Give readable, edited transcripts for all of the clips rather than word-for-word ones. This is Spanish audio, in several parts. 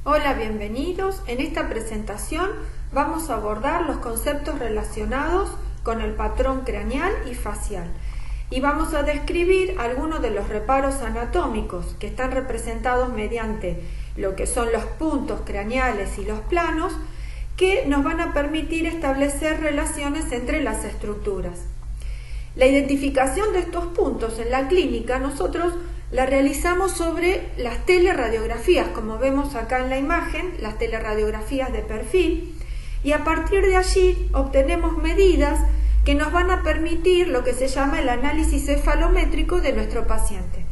Hola, bienvenidos. En esta presentación vamos a abordar los conceptos relacionados con el patrón craneal y facial y vamos a describir algunos de los reparos anatómicos que están representados mediante lo que son los puntos craneales y los planos que nos van a permitir establecer relaciones entre las estructuras. La identificación de estos puntos en la clínica nosotros la realizamos sobre las teleradiografías, como vemos acá en la imagen, las teleradiografías de perfil, y a partir de allí obtenemos medidas que nos van a permitir lo que se llama el análisis cefalométrico de nuestro paciente.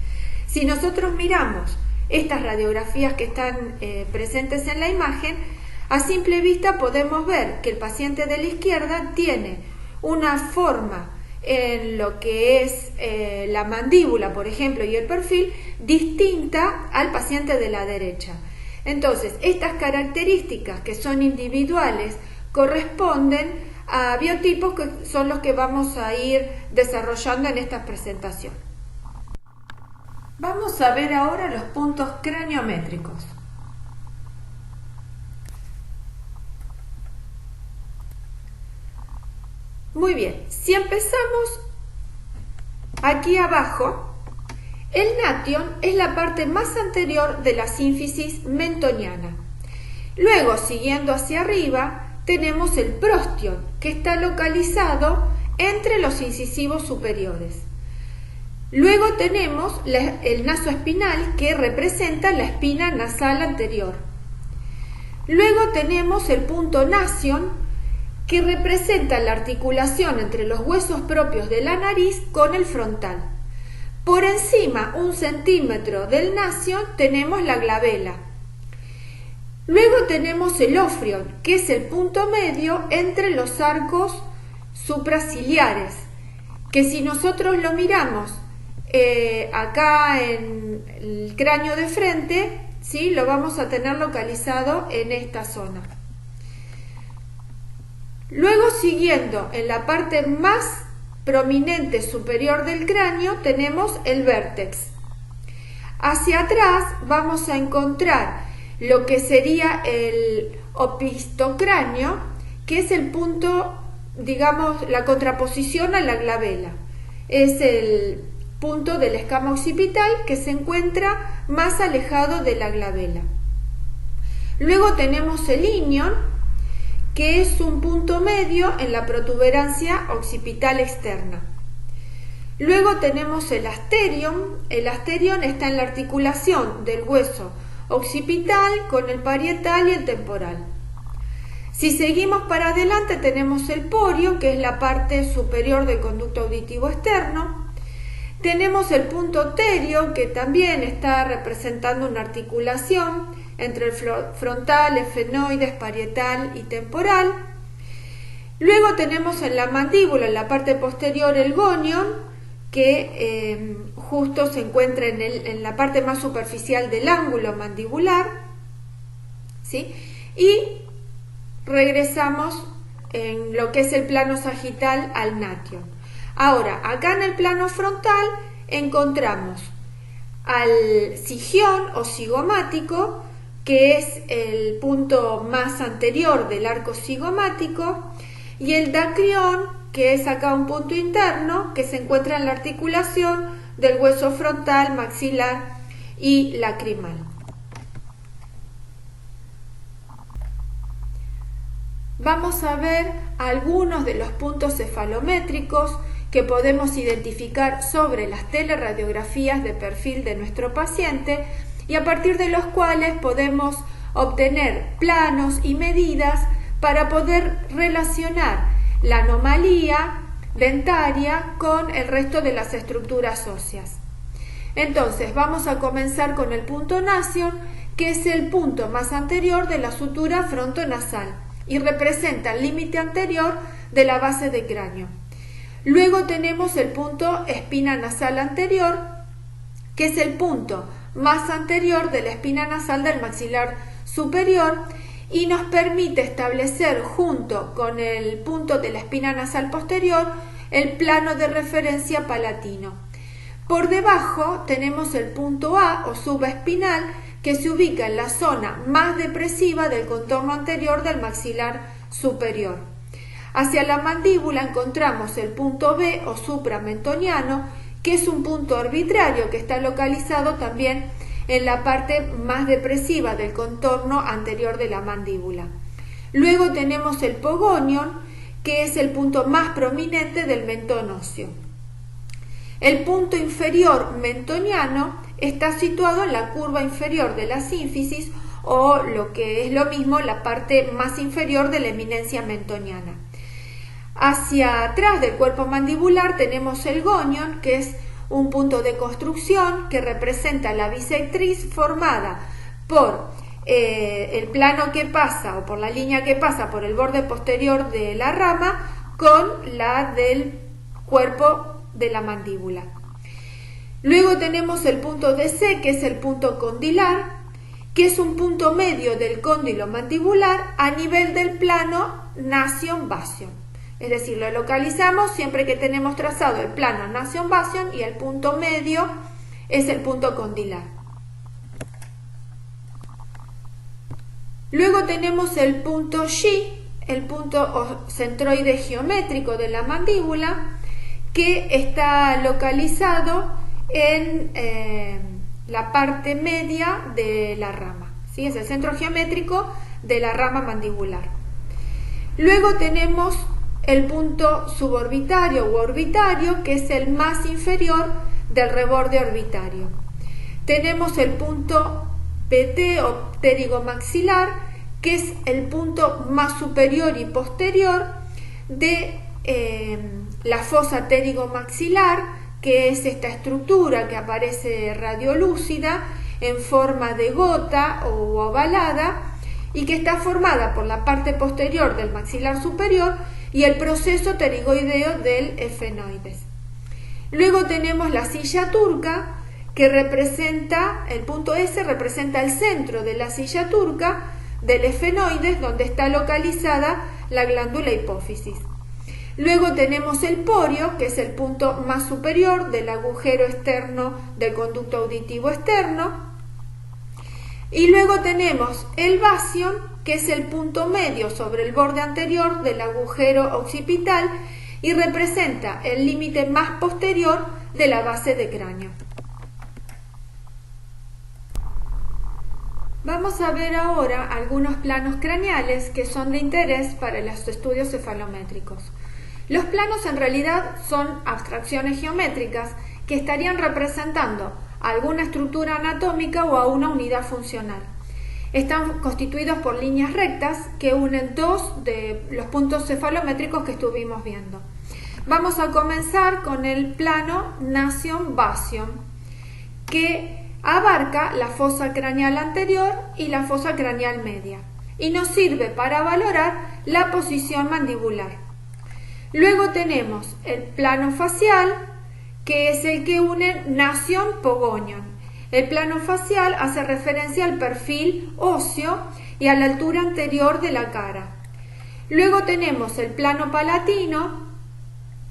Si nosotros miramos estas radiografías que están presentes en la imagen, a simple vista podemos ver que el paciente de la izquierda tiene una forma en lo que es la mandíbula, por ejemplo, y el perfil, distinta al paciente de la derecha. Entonces, estas características que son individuales corresponden a biotipos que son los que vamos a ir desarrollando en esta presentación. Vamos a ver ahora los puntos craniométricos. Muy bien, si empezamos aquí abajo, el nation es la parte más anterior de la sínfisis mentoniana. Luego, siguiendo hacia arriba, tenemos el prostion, que está localizado entre los incisivos superiores. Luego tenemos el nasoespinal, que representa la espina nasal anterior. Luego tenemos el punto nation, que representa la articulación entre los huesos propios de la nariz con el frontal. Por encima, 1 centímetro del nation, tenemos la glabela. Luego tenemos el ofrion, que es el punto medio entre los arcos supraciliares, que si nosotros lo miramos acá en el cráneo de frente, ¿sí?, lo vamos a tener localizado en esta zona. Luego, siguiendo en la parte más prominente superior del cráneo, tenemos el vértex. Hacia atrás vamos a encontrar lo que sería el opistocráneo, que es el punto, digamos, la contraposición a la glabela. Es el punto de la escama occipital que se encuentra más alejado de la glabela. Luego tenemos el inion, que es un punto medio en la protuberancia occipital externa. Luego tenemos el asterion. El asterion está en la articulación del hueso occipital con el parietal y el temporal. Si seguimos para adelante tenemos el porio, que es la parte superior del conducto auditivo externo. Tenemos el punto terio, que también está representando una articulación entre el frontal, efenoides, parietal y temporal. Luego tenemos en la mandíbula, en la parte posterior, el gonion, que justo se encuentra en la parte más superficial del ángulo mandibular, ¿sí? Y regresamos en lo que es el plano sagital al nation. Ahora, acá en el plano frontal encontramos al sigión o zigomático, que es el punto más anterior del arco zigomático, y el dacrión, que es acá un punto interno que se encuentra en la articulación del hueso frontal, maxilar y lacrimal. Vamos a ver algunos de los puntos cefalométricos que podemos identificar sobre las teleradiografías de perfil de nuestro paciente y a partir de los cuales podemos obtener planos y medidas para poder relacionar la anomalía dentaria con el resto de las estructuras óseas. Entonces vamos a comenzar con el punto nation, que es el punto más anterior de la sutura frontonasal y representa el límite anterior de la base del cráneo. Luego tenemos el punto espina nasal anterior, que es el punto más anterior de la espina nasal del maxilar superior y nos permite establecer junto con el punto de la espina nasal posterior el plano de referencia palatino. Por debajo tenemos el punto A o subespinal, que se ubica en la zona más depresiva del contorno anterior del maxilar superior. Hacia la mandíbula encontramos el punto B o supramentoniano, que es un punto arbitrario que está localizado también en la parte más depresiva del contorno anterior de la mandíbula. Luego tenemos el pogonion, que es el punto más prominente del mentón óseo. El punto inferior mentoniano está situado en la curva inferior de la sínfisis, o lo que es lo mismo, la parte más inferior de la eminencia mentoniana. Hacia atrás del cuerpo mandibular tenemos el gonion, que es un punto de construcción que representa la bisectriz formada por el plano que pasa, o por la línea que pasa por el borde posterior de la rama con la del cuerpo de la mandíbula. Luego tenemos el punto DC, que es el punto condilar, que es un punto medio del cóndilo mandibular a nivel del plano nasion-basion. Es decir, lo localizamos siempre que tenemos trazado el plano nasion-basion, y el punto medio es el punto condilar. Luego tenemos el punto G, el punto centroide geométrico de la mandíbula, que está localizado en la parte media de la rama, ¿sí? Es el centro geométrico de la rama mandibular. Luego tenemos el punto suborbitario u orbitario, que es el más inferior del reborde orbitario. Tenemos el punto PT o pterigomaxilar, que es el punto más superior y posterior de la fosa pterigomaxilar, que es esta estructura que aparece radiolúcida en forma de gota o ovalada, y que está formada por la parte posterior del maxilar superior y el proceso pterigoideo del efenoides. Luego tenemos la silla turca, que representa, el punto S representa el centro de la silla turca del efenoides, donde está localizada la glándula hipófisis. Luego tenemos el porio, que es el punto más superior del agujero externo del conducto auditivo externo. Y luego tenemos el basion, que es el punto medio sobre el borde anterior del agujero occipital y representa el límite más posterior de la base de cráneo. Vamos a ver ahora algunos planos craneales que son de interés para los estudios cefalométricos. Los planos en realidad son abstracciones geométricas que estarían representando alguna estructura anatómica o a una unidad funcional. Están constituidos por líneas rectas que unen dos de los puntos cefalométricos que estuvimos viendo. Vamos a comenzar con el plano nasion-basion, que abarca la fosa craneal anterior y la fosa craneal media, y nos sirve para valorar la posición mandibular. Luego tenemos el plano facial, que es el que une nasion-pogonion. El plano facial hace referencia al perfil óseo y a la altura anterior de la cara. Luego tenemos el plano palatino,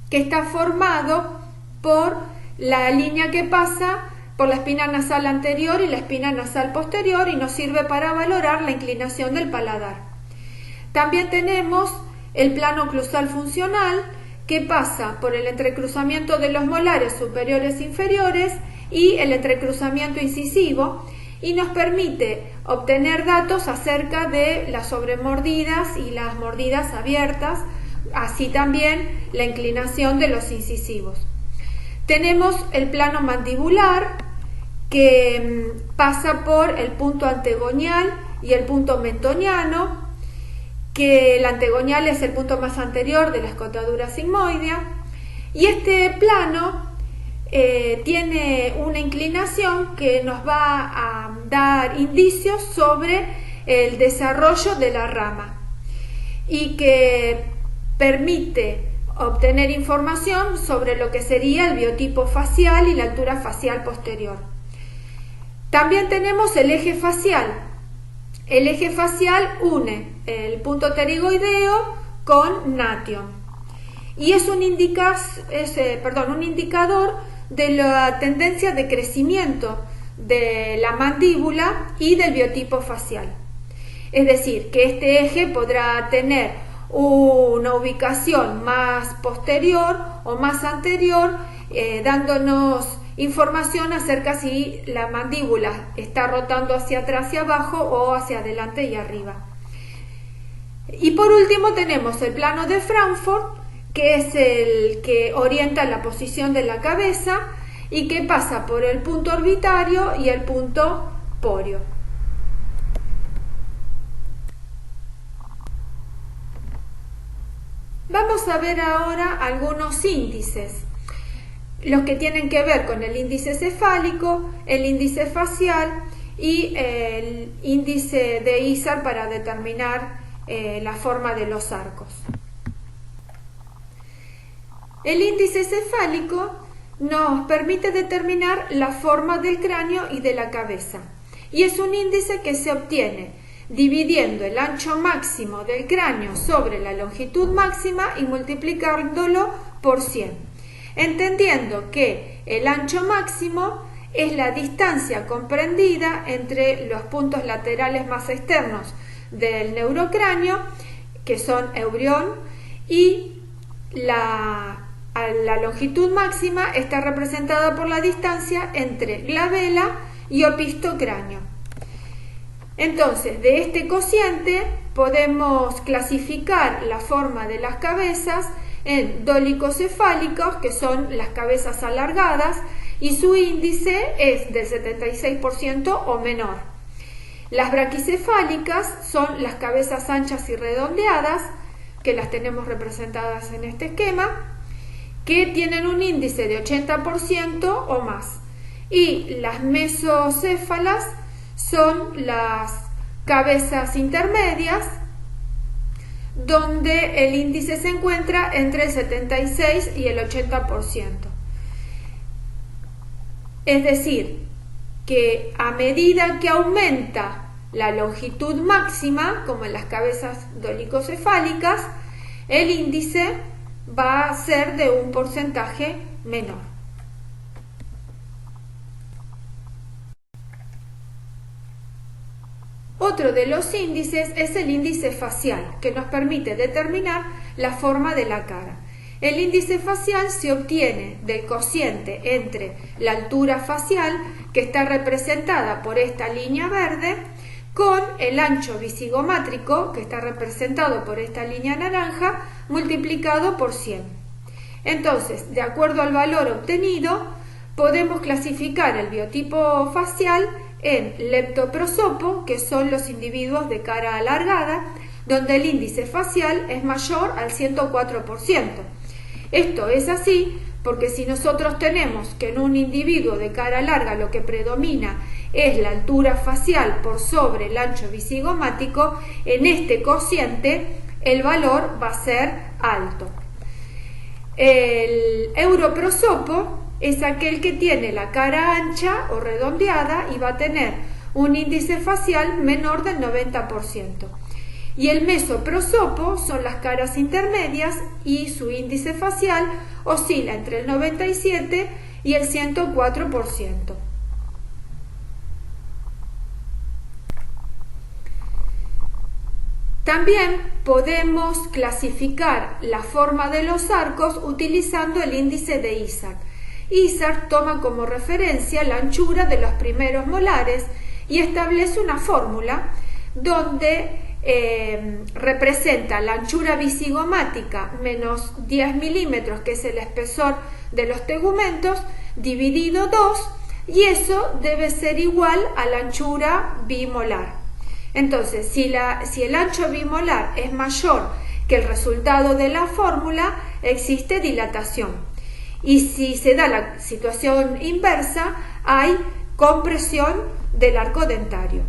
que está formado por la línea que pasa por la espina nasal anterior y la espina nasal posterior, y nos sirve para valorar la inclinación del paladar. También tenemos el plano oclusal funcional, que pasa por el entrecruzamiento de los molares superiores e inferiores y el entrecruzamiento incisivo, y nos permite obtener datos acerca de las sobremordidas y las mordidas abiertas, así también la inclinación de los incisivos. Tenemos el plano mandibular, que pasa por el punto antegonial y el punto mentoniano, que el antegonial es el punto más anterior de la escotadura sigmoidea, y este plano tiene una inclinación que nos va a dar indicios sobre el desarrollo de la rama y que permite obtener información sobre lo que sería el biotipo facial y la altura facial posterior. También tenemos el eje facial. El eje facial une el punto pterigoideo con nation y es un indicador de la tendencia de crecimiento de la mandíbula y del biotipo facial. Es decir, que este eje podrá tener una ubicación más posterior o más anterior, dándonos información acerca si la mandíbula está rotando hacia atrás y abajo o hacia adelante y arriba. Y por último tenemos el plano de Frankfurt, que es el que orienta la posición de la cabeza y que pasa por el punto orbitario y el punto porio. Vamos a ver ahora algunos índices, los que tienen que ver con el índice cefálico, el índice facial y el índice de Isar para determinar la forma de los arcos. El índice cefálico nos permite determinar la forma del cráneo y de la cabeza, y es un índice que se obtiene dividiendo el ancho máximo del cráneo sobre la longitud máxima y multiplicándolo por 100, entendiendo que el ancho máximo es la distancia comprendida entre los puntos laterales más externos del neurocráneo, que son eurión, y la longitud máxima está representada por la distancia entre glabela y opistocráneo. Entonces, de este cociente podemos clasificar la forma de las cabezas en dólicocefálicos, que son las cabezas alargadas, y su índice es del 76% o menor. Las braquicefálicas son las cabezas anchas y redondeadas, que las tenemos representadas en este esquema, que tienen un índice de 80% o más. Y las mesocéfalas son las cabezas intermedias, donde el índice se encuentra entre el 76 y el 80%. Es decir, que a medida que aumenta la longitud máxima, como en las cabezas dólicocefálicas, el índice va a ser de un porcentaje menor. Otro de los índices es el índice facial, que nos permite determinar la forma de la cara. El índice facial se obtiene del cociente entre la altura facial, que está representada por esta línea verde, con el ancho visigomátrico, que está representado por esta línea naranja, multiplicado por 100. Entonces, de acuerdo al valor obtenido, podemos clasificar el biotipo facial en leptoprosopo, que son los individuos de cara alargada, donde el índice facial es mayor al 104%. Esto es así porque si nosotros tenemos que en un individuo de cara larga lo que predomina es la altura facial por sobre el ancho visigomático, en este cociente el valor va a ser alto. El europrosopo es aquel que tiene la cara ancha o redondeada y va a tener un índice facial menor del 90%. Y el mesoprosopo son las caras intermedias y su índice facial oscila entre el 97 y el 104%. También podemos clasificar la forma de los arcos utilizando el índice de Isar. Isar toma como referencia la anchura de los primeros molares y establece una fórmula donde representa la anchura visigomática menos 10 milímetros, que es el espesor de los tegumentos, dividido 2, y eso debe ser igual a la anchura bimolar. Entonces, si el ancho bimolar es mayor que el resultado de la fórmula, existe dilatación. Y si se da la situación inversa, hay compresión del arco dentario.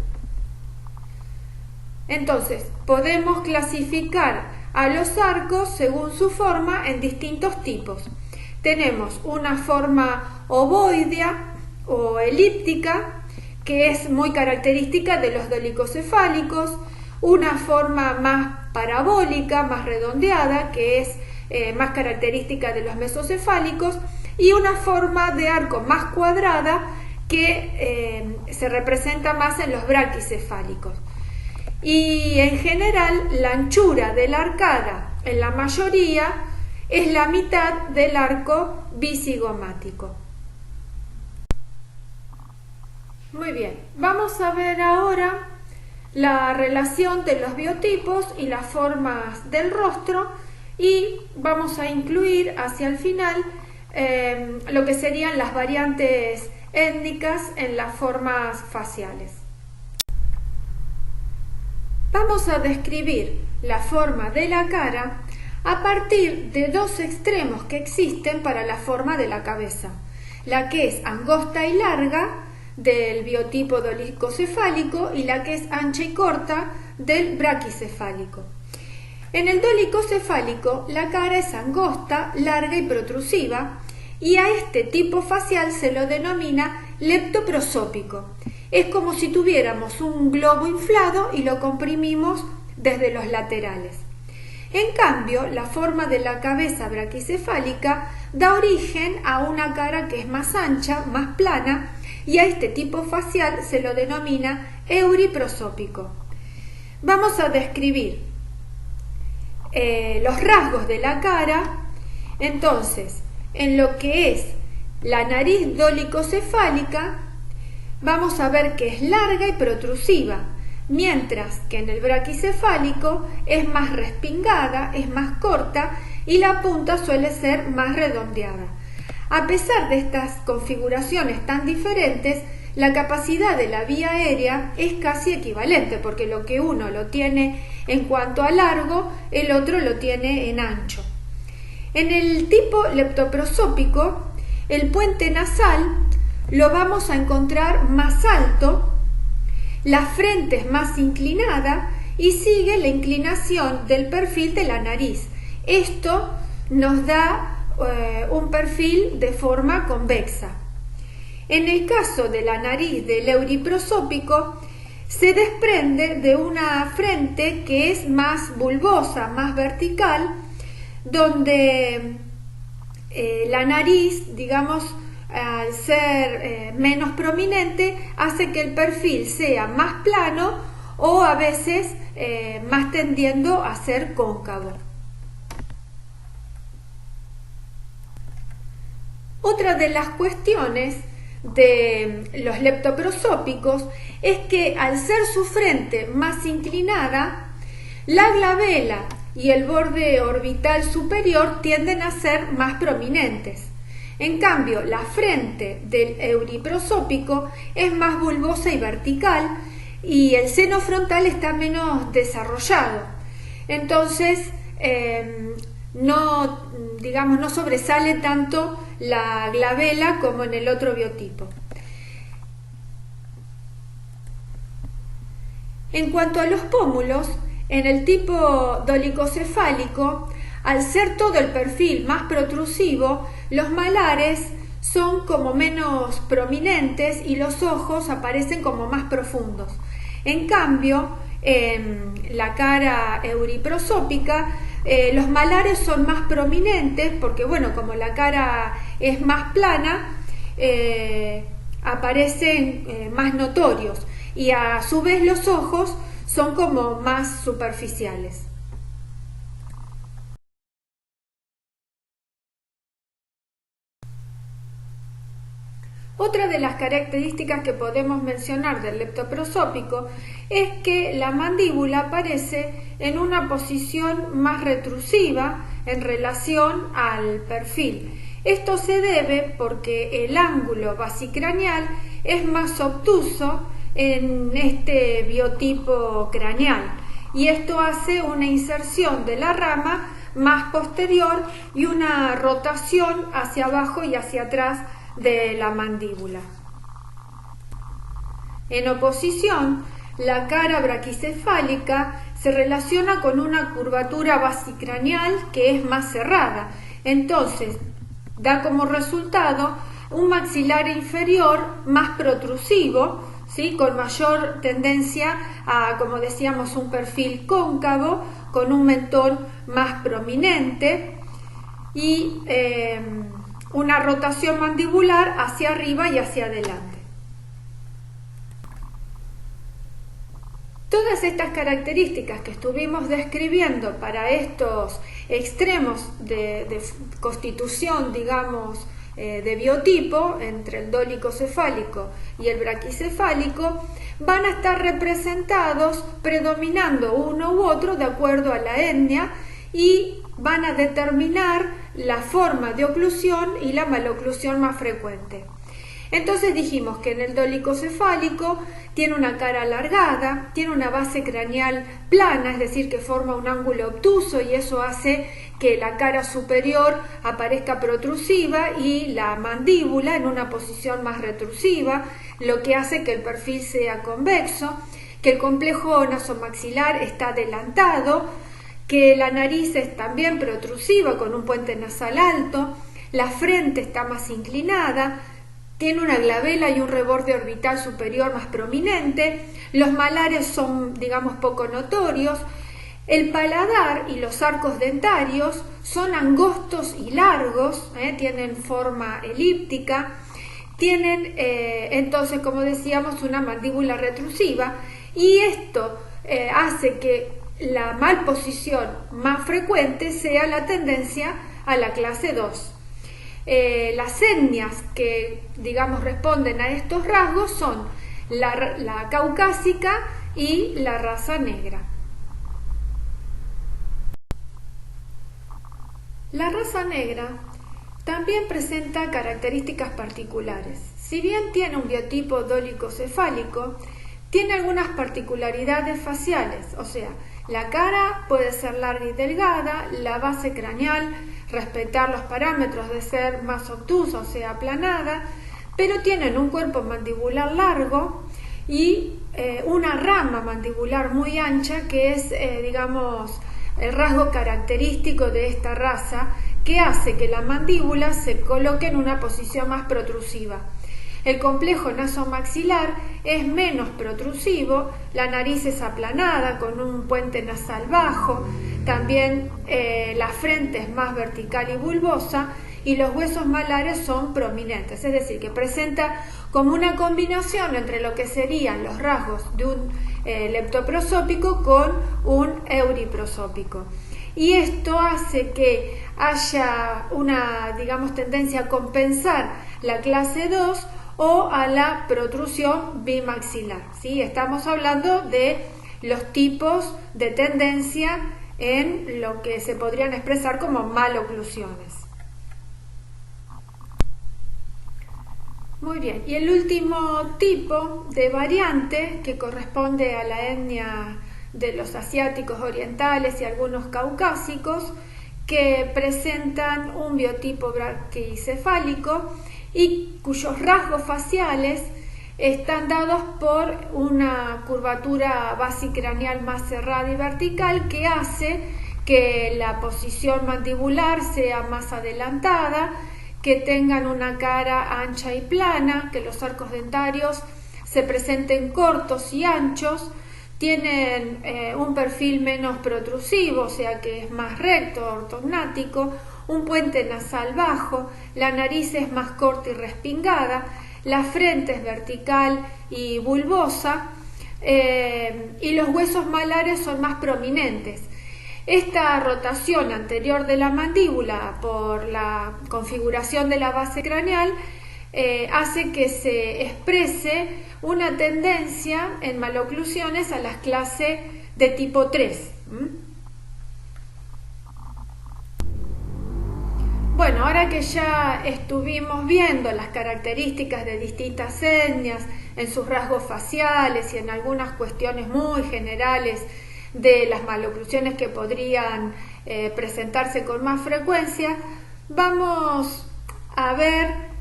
Entonces, podemos clasificar a los arcos según su forma en distintos tipos. Tenemos una forma ovoidea o elíptica, que es muy característica de los dolicocefálicos, una forma más parabólica, más redondeada, que es más característica de los mesocefálicos, y una forma de arco más cuadrada, que se representa más en los braquicefálicos. Y en general la anchura de la arcada en la mayoría es la mitad del arco bicigomático. Muy bien, vamos a ver ahora la relación de los biotipos y las formas del rostro, y vamos a incluir hacia el final lo que serían las variantes étnicas en las formas faciales. Vamos a describir la forma de la cara a partir de dos extremos que existen para la forma de la cabeza, la que es angosta y larga del biotipo dolicocefálico y la que es ancha y corta del braquicefálico. En el dolicocefálico la cara es angosta, larga y protrusiva, y a este tipo facial se lo denomina leptoprosópico. Es como si tuviéramos un globo inflado y lo comprimimos desde los laterales. En cambio, la forma de la cabeza braquicefálica da origen a una cara que es más ancha, más plana, y a este tipo facial se lo denomina euriprosópico. Vamos a describir los rasgos de la cara. Entonces, en lo que es la nariz dolicocefálica, vamos a ver que es larga y protrusiva, mientras que en el braquicefálico es más respingada, es más corta y la punta suele ser más redondeada. A pesar de estas configuraciones tan diferentes, la capacidad de la vía aérea es casi equivalente, porque lo que uno lo tiene en cuanto a largo, el otro lo tiene en ancho. En el tipo leptoprosópico, el puente nasal lo vamos a encontrar más alto, la frente es más inclinada y sigue la inclinación del perfil de la nariz. Esto nos da un perfil de forma convexa. En el caso de la nariz del euriprosópico, se desprende de una frente que es más bulbosa, más vertical, donde la nariz, digamos, al ser menos prominente, hace que el perfil sea más plano o a veces más tendiendo a ser cóncavo. Otra de las cuestiones de los leptoprosópicos es que al ser su frente más inclinada, la glabela y el borde orbital superior tienden a ser más prominentes. En cambio, la frente del euriprosópico es más bulbosa y vertical y el seno frontal está menos desarrollado. Entonces, no sobresale tanto la glabela como en el otro biotipo. En cuanto a los pómulos, en el tipo dolicocefálico, al ser todo el perfil más protrusivo, los malares son como menos prominentes y los ojos aparecen como más profundos. En cambio, en la cara euriprosópica, los malares son más prominentes porque, como la cara es más plana, aparecen más notorios, y a su vez los ojos son como más superficiales. Otra de las características que podemos mencionar del leptoprosópico es que la mandíbula aparece en una posición más retrusiva en relación al perfil. Esto se debe porque el ángulo basicraneal es más obtuso en este biotipo craneal, y esto hace una inserción de la rama más posterior y una rotación hacia abajo y hacia atrás de la mandíbula. En oposición, la cara braquicefálica se relaciona con una curvatura basicraneal que es más cerrada, entonces da como resultado un maxilar inferior más protrusivo, ¿sí?, con mayor tendencia a, como decíamos, un perfil cóncavo, con un mentón más prominente y una rotación mandibular hacia arriba y hacia adelante. Todas estas características que estuvimos describiendo para estos extremos de constitución, digamos, de biotipo entre el dólico-cefálico y el braquicefálico, van a estar representados predominando uno u otro de acuerdo a la etnia y van a determinar la forma de oclusión y la maloclusión más frecuente. Entonces dijimos que en el dólico-cefálico tiene una cara alargada, tiene una base craneal plana, es decir, que forma un ángulo obtuso y eso hace que la cara superior aparezca protrusiva y la mandíbula en una posición más retrusiva, lo que hace que el perfil sea convexo, que el complejo nasomaxilar está adelantado, que la nariz es también protrusiva con un puente nasal alto, la frente está más inclinada, tiene una glabela y un reborde orbital superior más prominente, los malares son, digamos, poco notorios, el paladar y los arcos dentarios son angostos y largos, tienen forma elíptica, tienen entonces, como decíamos, una mandíbula retrusiva y esto hace que la malposición más frecuente sea la tendencia a la clase 2. Las etnias que, digamos, responden a estos rasgos son la caucásica y la raza negra. La raza negra también presenta características particulares. Si bien tiene un biotipo dólico-cefálico, tiene algunas particularidades faciales, o sea, la cara puede ser larga y delgada, la base craneal respetar los parámetros de ser más obtusa, o sea, aplanada, pero tienen un cuerpo mandibular largo y una rama mandibular muy ancha que es, digamos, el rasgo característico de esta raza que hace que la mandíbula se coloque en una posición más protrusiva. El complejo nasomaxilar es menos protrusivo, la nariz es aplanada con un puente nasal bajo, también la frente es más vertical y bulbosa y los huesos malares son prominentes, es decir, que presenta como una combinación entre lo que serían los rasgos de un leptoprosópico con un euriprosópico. Y esto hace que haya una, digamos, tendencia a compensar la clase 2 o a la protrusión bimaxilar, ¿sí? Estamos hablando de los tipos de tendencia en lo que se podrían expresar como maloclusiones. Muy bien, y el último tipo de variante que corresponde a la etnia de los asiáticos orientales y algunos caucásicos que presentan un biotipo braquicefálico y cuyos rasgos faciales están dados por una curvatura basicraneal más cerrada y vertical que hace que la posición mandibular sea más adelantada, que tengan una cara ancha y plana, que los arcos dentarios se presenten cortos y anchos, tienen un perfil menos protrusivo, o sea que es más recto, ortognático, un puente nasal bajo, la nariz es más corta y respingada, la frente es vertical y bulbosa y los huesos malares son más prominentes. Esta rotación anterior de la mandíbula por la configuración de la base craneal hace que se exprese una tendencia en maloclusiones a las clases de tipo 3. Bueno, ahora que ya estuvimos viendo las características de distintas etnias en sus rasgos faciales y en algunas cuestiones muy generales de las maloclusiones que podrían presentarse con más frecuencia, vamos a ver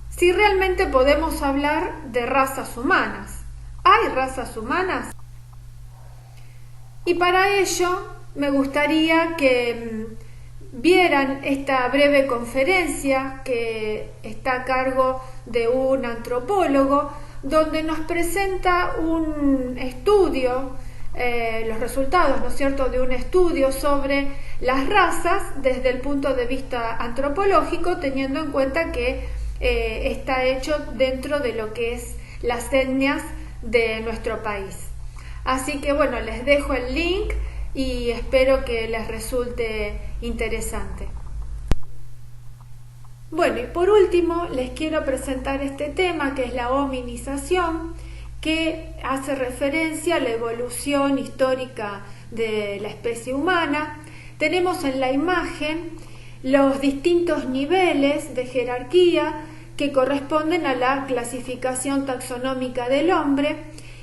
si realmente podemos hablar de razas humanas. ¿Hay razas humanas? Y para ello me gustaría que vieran esta breve conferencia que está a cargo de un antropólogo, donde nos presenta un estudio, los resultados, ¿no es cierto?, de un estudio sobre las razas desde el punto de vista antropológico, teniendo en cuenta que está hecho dentro de lo que es las etnias de nuestro país. Así que bueno, les dejo el link y espero que les resulte interesante. Bueno, y por último les quiero presentar este tema que es la hominización, que hace referencia a la evolución histórica de la especie humana. Tenemos en la imagen los distintos niveles de jerarquía que corresponden a la clasificación taxonómica del hombre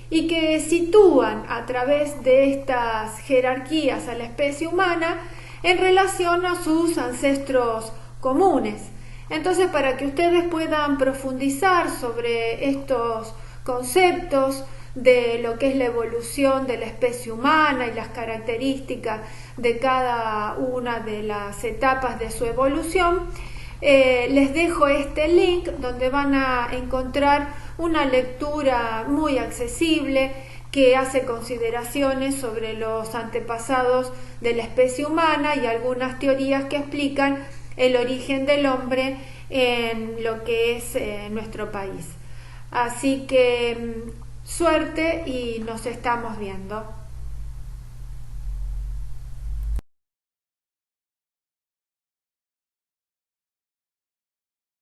y que sitúan a través de estas jerarquías a la especie humana en relación a sus ancestros comunes. Entonces, para que ustedes puedan profundizar sobre estos conceptos de lo que es la evolución de la especie humana y las características de cada una de las etapas de su evolución, les dejo este link donde van a encontrar una lectura muy accesible que hace consideraciones sobre los antepasados de la especie humana y algunas teorías que explican el origen del hombre en lo que es nuestro país. Así que suerte y nos estamos viendo.